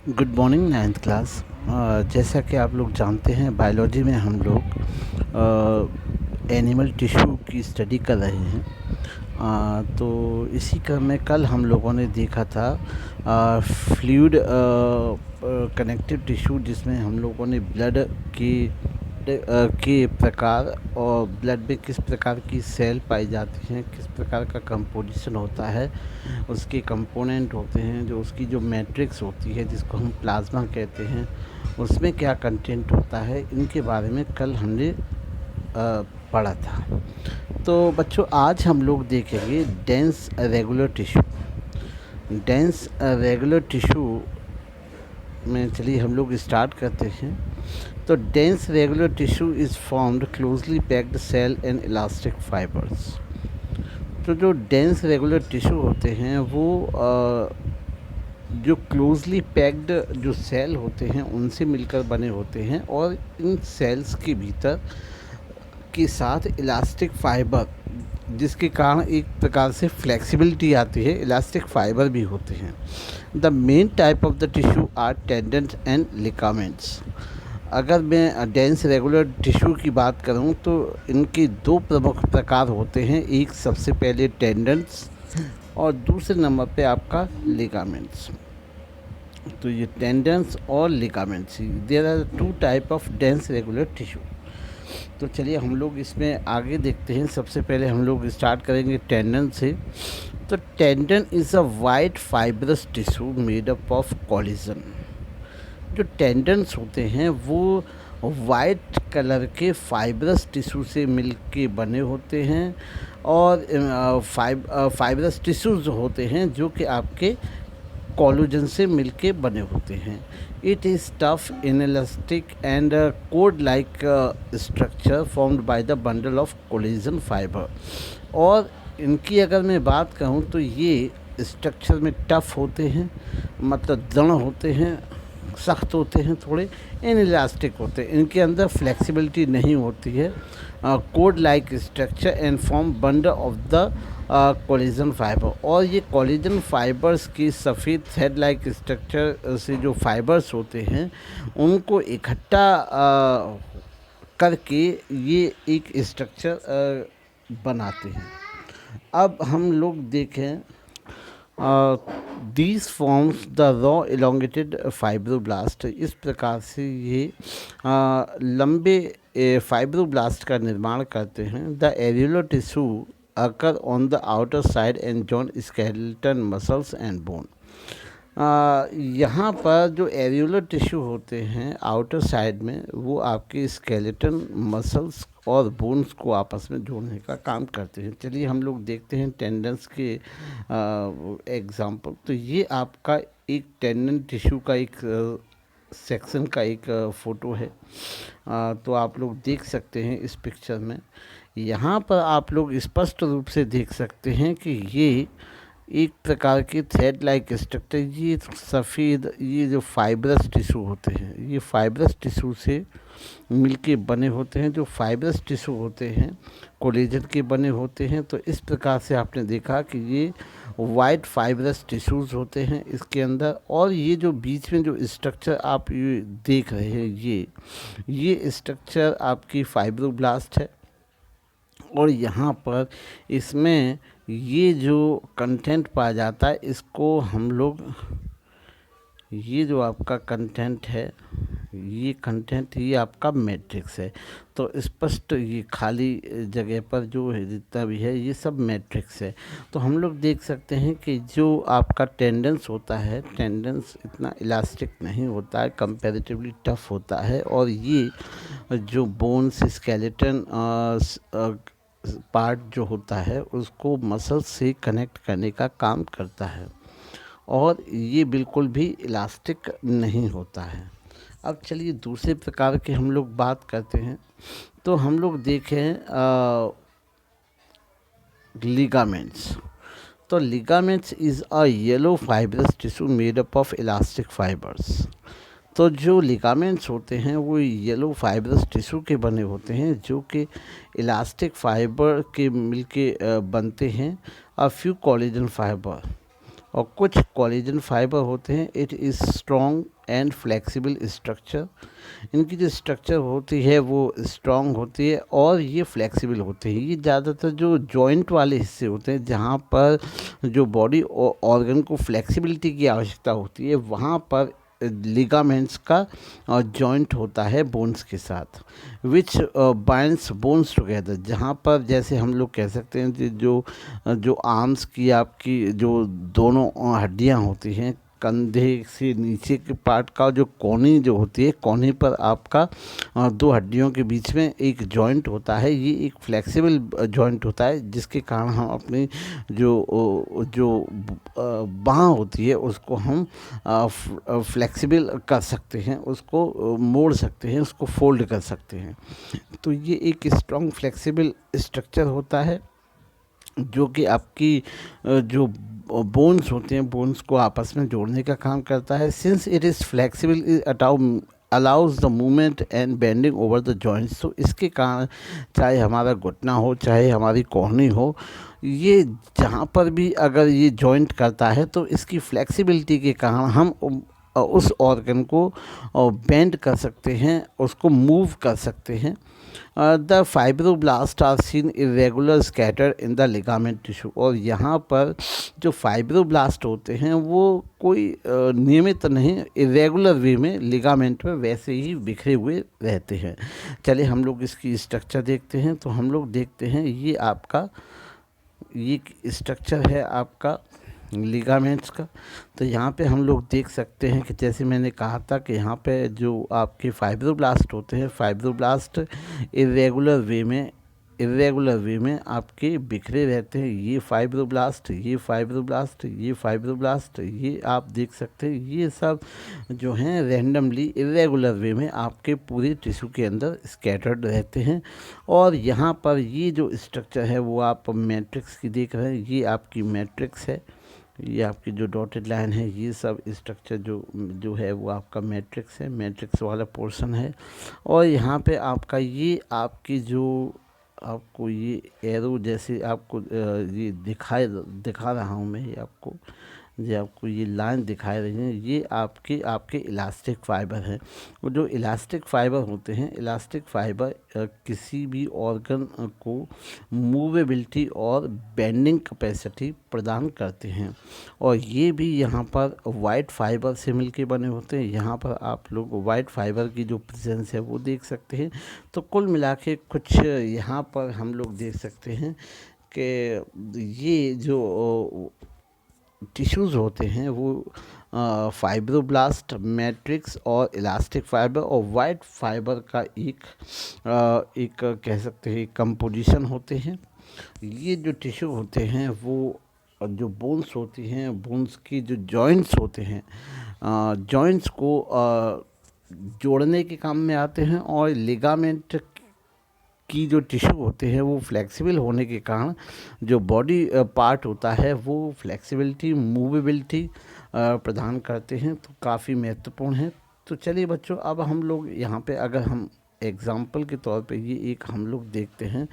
Good morning ninth class. जैसा कि आप लोग जानते हैं बायोलॉजी में हम लोग एनिमल टिश्यू की स्टडी कर रहे हैं। तो इसी क्रम में कल हम लोगों ने देखा था फ्लूइड कनेक्टिव टिश्यू, जिसमें हम लोगों ने ब्लड की के प्रकार और ब्लड में किस प्रकार की सेल पाई जाती हैं, किस प्रकार का कंपोजिशन होता है, उसके कंपोनेंट होते हैं, जो उसकी जो मैट्रिक्स होती है जिसको हम प्लाज्मा कहते हैं, उसमें क्या कंटेंट होता है, इनके बारे में कल हमने पढ़ा था। तो बच्चों आज हम लोग देखेंगे dense regular tissue. Dense regular tissue में चलिए हम लोग स्टार्ट करते हैं। तो dense regular tissue is formed closely packed cell and elastic fibres. तो जो डेंस रेगुलर टिश्यू होते हैं वो जो क्लोजली पैक्ड जो सेल होते हैं उनसे मिलकर बने होते हैं, और इन सेल्स के भीतर के साथ इलास्टिक फाइबर, जिसके कारण एक प्रकार से फ्लेक्सिबिलिटी आती है, इलास्टिक फाइबर भी होते हैं। The main type of the tissue are tendons and ligaments. अगर मैं डेंस रेगुलर टिश्यू की बात करूं तो इनके दो प्रमुख प्रकार होते हैं। एक सबसे पहले टेंडन्स और दूसरे नंबर पे आपका लिगामेंट्स। तो ये टेंडन्स और ligaments, there are two type of dense regular tissue. तो चलिए हम लोग इसमें आगे देखते हैं। सबसे पहले हम लोग स्टार्ट करेंगे टेंडन से। तो tendon is a white fibrous tissue made up of collagen. जो टेंडन्स होते हैं वो वाइट कलर के फाइब्रस टिश्यू से मिल के बने होते हैं, और फाइब्रस टिश्यूज होते हैं जो कि आपके कोलेजन से मिलके बने होते हैं। It is tough inelastic and code like structure formed by the bundle of collagen fibre. और इनकी अगर मैं बात कहूँ तो ये स्ट्रक्चर में टफ होते हैं, मतलब दृढ़ होते हैं, सख्त होते हैं, थोड़े इनइलास्टिक होते हैं, इनके अंदर फ्लेक्सिबिलिटी नहीं होती है। Code like structure and form bundle of the collagen fibre. और ये कोलेजन फाइबर्स की सफ़ेद थ्रेड लाइक स्ट्रक्चर से जो फाइबर्स होते हैं उनको इकट्ठा करके ये एक स्ट्रक्चर बनाते हैं। अब हम लोग देखें, these forms the raw elongated fibroblast. इस प्रकार से ये लंबे फाइब्रोब्लास्ट का निर्माण करते हैं। The areolar tissue occur on the outer side and John skeleton muscles and bone. यहाँ पर जो एरियोलर टिश्यू होते हैं आउटर साइड में, वो आपके स्केलेटन मसल्स और बोन्स को आपस में जोड़ने का काम करते हैं। चलिए हम लोग देखते हैं टेंडन्स के एग्जाम्पल। तो ये आपका एक टेंडन टिश्यू का एक सेक्शन का एक फ़ोटो है। तो आप लोग देख सकते हैं इस पिक्चर में। यहाँ पर आप लोग स्पष्ट रूप से देख सकते हैं कि ये एक प्रकार के थ्रेड लाइक स्ट्रक्चर, ये सफ़ेद, ये जो फाइब्रस टिश्यू होते हैं ये फाइब्रस टिश्यू से मिलके बने होते हैं। जो फाइब्रस टिश्यू होते हैं कोलेजन के बने होते हैं। तो इस प्रकार से आपने देखा कि ये वाइट फाइब्रस टिश्यूज़ होते हैं इसके अंदर। और ये जो बीच में जो स्ट्रक्चर आप ये देख रहे हैं ये स्ट्रक्चर आपकी फाइब्रोब्लास्ट है। और यहाँ पर इसमें ये जो कंटेंट पाया जाता है इसको हम लोग, ये जो आपका कंटेंट है ये कंटेंट ये आपका मैट्रिक्स है। तो स्पष्ट ये खाली जगह पर जो है जितना भी है ये सब मैट्रिक्स है। तो हम लोग देख सकते हैं कि जो आपका टेंडेंस होता है, टेंडेंस इतना इलास्टिक नहीं होता है, कंपैरेटिवली टफ होता है। और ये जो बोन्स स्केलेटन पार्ट जो होता है उसको मसल से कनेक्ट करने का काम करता है, और ये बिल्कुल भी इलास्टिक नहीं होता है। अब चलिए दूसरे प्रकार के हम लोग बात करते हैं। तो हम लोग देखें लिगामेंट्स। तो ligaments is a yellow fibrous tissue made up of elastic fibres. तो जो लिगामेंट्स होते हैं वो येलो फाइब्रस टिश्यू के बने होते हैं जो कि इलास्टिक फाइबर के मिलके बनते हैं। अ फ्यू कोलेजन फाइबर, और कुछ कोलेजन फाइबर होते हैं, it is strong and flexible structure. इनकी जो स्ट्रक्चर होती है वो स्ट्रॉन्ग होती है और ये फ्लेक्सिबल होते हैं। ये ज़्यादातर जो जॉइंट वाले हिस्से होते हैं जहाँ पर जो बॉडी ऑर्गन को फ्लेक्सिबिलिटी की आवश्यकता होती है, वहाँ पर लिगामेंट्स का जॉइंट होता है बोन्स के साथ, विच बाइंड्स बोन्स टुगेदर। जहाँ पर जैसे हम लोग कह सकते हैं कि जो आर्म्स की आपकी जो दोनों हड्डियाँ होती हैं, कंधे से नीचे के पार्ट का जो कोहनी जो होती है, कोहनी पर आपका दो हड्डियों के बीच में एक जॉइंट होता है। ये एक फ्लेक्सिबल जॉइंट होता है जिसके कारण हम अपनी जो बाँह होती है उसको हम फ्लेक्सिबल कर सकते हैं, उसको मोड़ सकते हैं, उसको फोल्ड कर सकते हैं। तो ये एक स्ट्रॉन्ग फ्लेक्सिबल स्ट्रक्चर होता है जो कि आपकी जो बोन्स होते हैं, बोन्स को आपस में जोड़ने का काम करता है। Since it is flexible it allows the movement and bending over the joints. तो इसके कारण चाहे हमारा घुटना हो, चाहे हमारी कोहनी हो, ये जहाँ पर भी अगर ये जॉइंट करता है तो इसकी फ्लेक्सिबिलिटी के कारण हम उस ऑर्गन को बेंड कर सकते हैं, उसको मूव कर सकते हैं। The fibroblast are seen irregular scatter in the ligament tissue. और यहाँ पर जो फाइब्रोब्लास्ट होते हैं वो कोई नियमित नहीं, इरेगुलर वे में लिगामेंट में वैसे ही बिखरे हुए रहते हैं। चलिए हम लोग इसकी स्ट्रक्चर देखते हैं। तो हम लोग देखते हैं ये स्ट्रक्चर है आपका लिगामेंट्स का। तो यहाँ पे हम लोग देख सकते हैं कि जैसे मैंने कहा था कि यहाँ पे जो आपके फाइब्रोब्लास्ट होते हैं, फाइब्रोब्लास्ट इरेगुलर वे में आपके बिखरे रहते हैं। ये फाइब्रोब्लास्ट, ये फाइब्रोब्लास्ट, ये फाइब्रोब्लास्ट, ये आप देख सकते हैं। ये सब जो हैं रैंडमली इरेगुलर वे में आपके पूरे टिश्यू के अंदर स्कैटर्ड रहते हैं। और यहाँ पर ये जो स्ट्रक्चर है वो आप मैट्रिक्स की देख रहे हैं। ये आपकी मैट्रिक्स है, ये आपकी जो डॉटेड लाइन है, ये सब स्ट्रक्चर जो है वो आपका मैट्रिक्स है, मैट्रिक्स वाला पोर्शन है। और यहाँ पे आपका ये आपकी जो आपको ये एरो जैसे आपको ये दिखा रहा हूँ मैं, ये आपको ये लाइन दिखाई रही है, ये आपके इलास्टिक फाइबर हैं। वो जो इलास्टिक फाइबर होते हैं, इलास्टिक फाइबर किसी भी ऑर्गन को मूवेबिलिटी और बेंडिंग कैपेसिटी प्रदान करते हैं। और ये भी यहाँ पर वाइट फाइबर से मिलके बने होते हैं। यहाँ पर आप लोग वाइट फाइबर की जो प्रेजेंस है वो देख सकते हैं। तो कुल मिला के कुछ यहाँ पर हम लोग देख सकते हैं कि ये जो टिश्यूज़ होते हैं वो फाइब्रोब्लास्ट, मैट्रिक्स और इलास्टिक फाइबर और वाइट फाइबर का एक कह सकते हैं कंपोजिशन होते हैं। ये जो टिश्यू होते हैं वो जो बोन्स होती हैं, बोन्स की जो जॉइंट्स होते हैं, जॉइंट्स को जोड़ने के काम में आते हैं। और लिगामेंट की जो टिश्यू होते हैं वो फ्लेक्सिबल होने के कारण जो बॉडी पार्ट होता है वो फ्लेक्सिबिलिटी, मूवेबिलिटी प्रदान करते हैं। तो काफ़ी महत्वपूर्ण है। तो चलिए बच्चों, अब हम लोग यहाँ पे अगर हम एग्जाम्पल के तौर पे ये एक हम लोग देखते हैं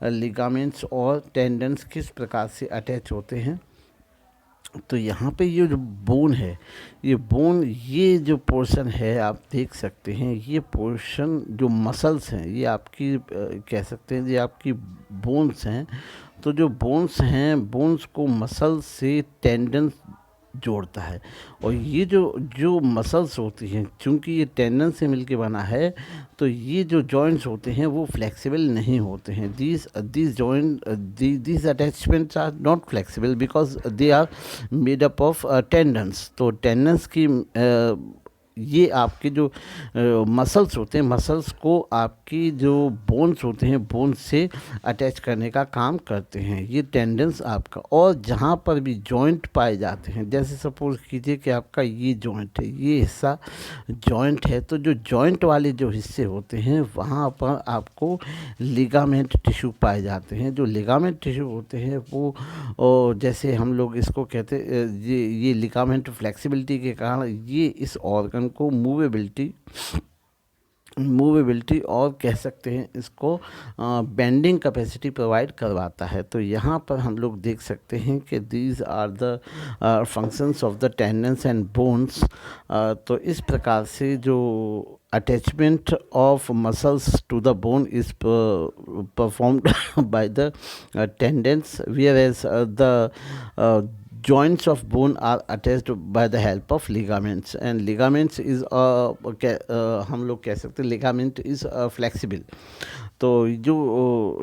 लिगामेंट्स और टेंडन्स किस प्रकार से अटैच होते हैं। तो यहाँ पे ये जो बोन है, ये जो पोर्शन है आप देख सकते हैं, ये पोर्शन जो मसल्स हैं ये आपकी कह सकते हैं ये आपकी बोन्स हैं। तो जो बोन्स हैं, बोन्स को मसल से टेंडन जोड़ता है। और ये जो मसल्स होती हैं, चूँकि ये टेंडन से मिलके बना है, तो ये जो जॉइंट्स होते हैं वो फ्लेक्सिबल नहीं होते हैं। these attachments are not flexible because they are made up of tendons। तो टेंडन्स की ये आपके जो मसल्स होते हैं, मसल्स को आपकी जो बोन्स होते हैं, बोन्स से अटैच करने का काम करते हैं ये टेंडन्स आपका। और जहाँ पर भी जॉइंट पाए जाते हैं, जैसे सपोज कीजिए कि आपका ये जॉइंट है, ये हिस्सा जॉइंट है, तो जो जॉइंट वाले जो हिस्से होते हैं वहाँ पर आपको लिगामेंट टिश्यू पाए जाते हैं। जो लिगामेंट टिश्यू होते हैं वो जैसे हम लोग इसको कहते हैं, ये लिगामेंट फ्लेक्सिबिलिटी के कारण ये इस ऑर्गन को मूवेबिलिटी मूवेबिलिटी और कह सकते हैं इसको बेंडिंग कैपेसिटी प्रोवाइड करवाता है। तो यहाँ पर हम लोग देख सकते हैं कि these are the functions of the tendons and bones. तो इस प्रकार से जो attachment of muscles to the bone is performed by the tendons, whereas the joints of bone are attached by the help of ligaments, and ligaments is हम लोग कह सकते हैं ligament is flexible। तो जो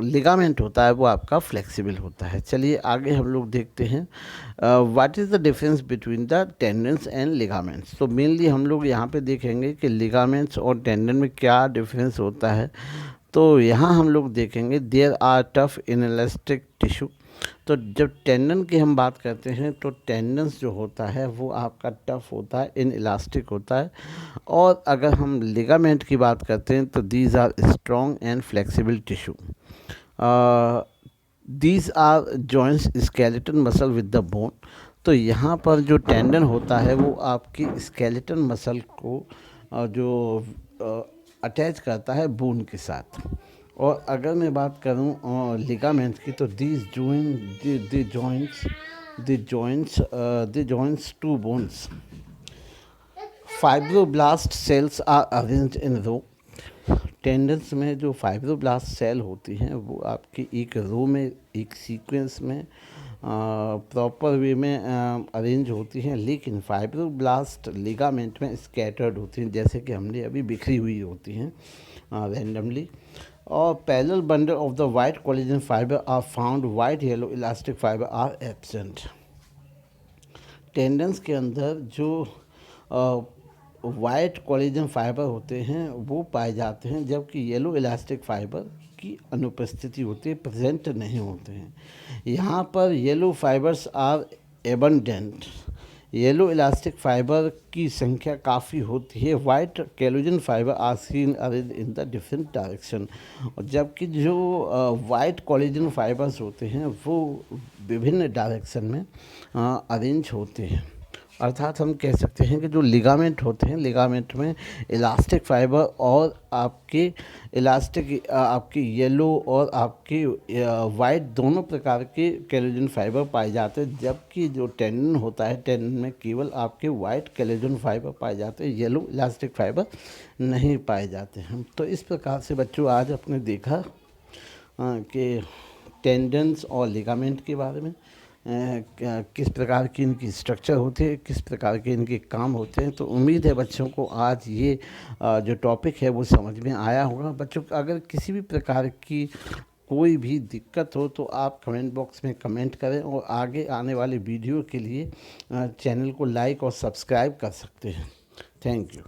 लिगामेंट होता है वो आपका फ्लेक्सिबल होता है। चलिए आगे हम लोग देखते हैं what is the difference between the tendons and ligaments. तो मेनली हम लोग यहाँ पे देखेंगे कि लिगामेंट्स और टेंडन में क्या डिफरेंस होता है। तो यहाँ हम लोग देखेंगे there are tough inelastic tissue. तो जब टेंडन की हम बात करते हैं तो टेंडन्स जो होता है वो आपका टफ होता है, इन इलास्टिक होता है। और अगर हम लिगामेंट की बात करते हैं तो these are strong and flexible tissue. These are joints skeleton muscle with the bone. तो यहाँ पर जो टेंडन होता है वो आपकी स्केलेटन मसल को जो अटैच करता है बोन के साथ। और अगर मैं बात करूं लिगामेंट्स की तो these joints to bones. Fibroblast cells are arranged in row. Tendons में जो फाइब्रोब्लास्ट सेल होती हैं वो आपकी एक रो में, एक सीक्वेंस में प्रॉपर वे में अरेंज होती हैं, लेकिन फाइब्रोब्लास्ट लिगामेंट में स्कैटर्ड होती हैं, जैसे कि हमने अभी बिखरी हुई होती हैं रैंडमली। और parallel bundle of the white collagen fibre are found, white yellow elastic fibre are absent. Tendons के अंदर जो वाइट कोलेजन फाइबर होते हैं वो पाए जाते हैं, जबकि येलो इलास्टिक फाइबर की अनुपस्थिति होती है, प्रेजेंट नहीं होते हैं। यहाँ पर yellow fibres are abundant. Yellow elastic fibre की संख्या काफ़ी होती है। White collagen fibre are seen arrange in the different direction. और जबकि जो वाइट कोलेजन फाइबर्स होते हैं वो विभिन्न डायरेक्शन में अरेंज होते हैं। अर्थात हम कह सकते हैं कि जो लिगामेंट होते हैं, लिगामेंट में इलास्टिक फाइबर और आपके आपकी येलो और आपकी वाइट दोनों प्रकार के कोलेजन फाइबर पाए जाते हैं, जबकि जो टेंडन होता है, टेंडन में केवल आपके वाइट कोलेजन फाइबर पाए जाते हैं, येलो इलास्टिक फाइबर नहीं पाए जाते हैं। तो इस प्रकार से बच्चों आज आपने देखा कि टेंडन्स और लिगामेंट के बारे में, किस प्रकार की इनकी स्ट्रक्चर होती है, किस प्रकार के इनके काम होते हैं। तो उम्मीद है बच्चों को आज ये जो टॉपिक है वो समझ में आया होगा। बच्चों अगर किसी भी प्रकार की कोई भी दिक्कत हो तो आप कमेंट बॉक्स में कमेंट करें, और आगे आने वाले वीडियो के लिए चैनल को लाइक और सब्सक्राइब कर सकते हैं। Thank you.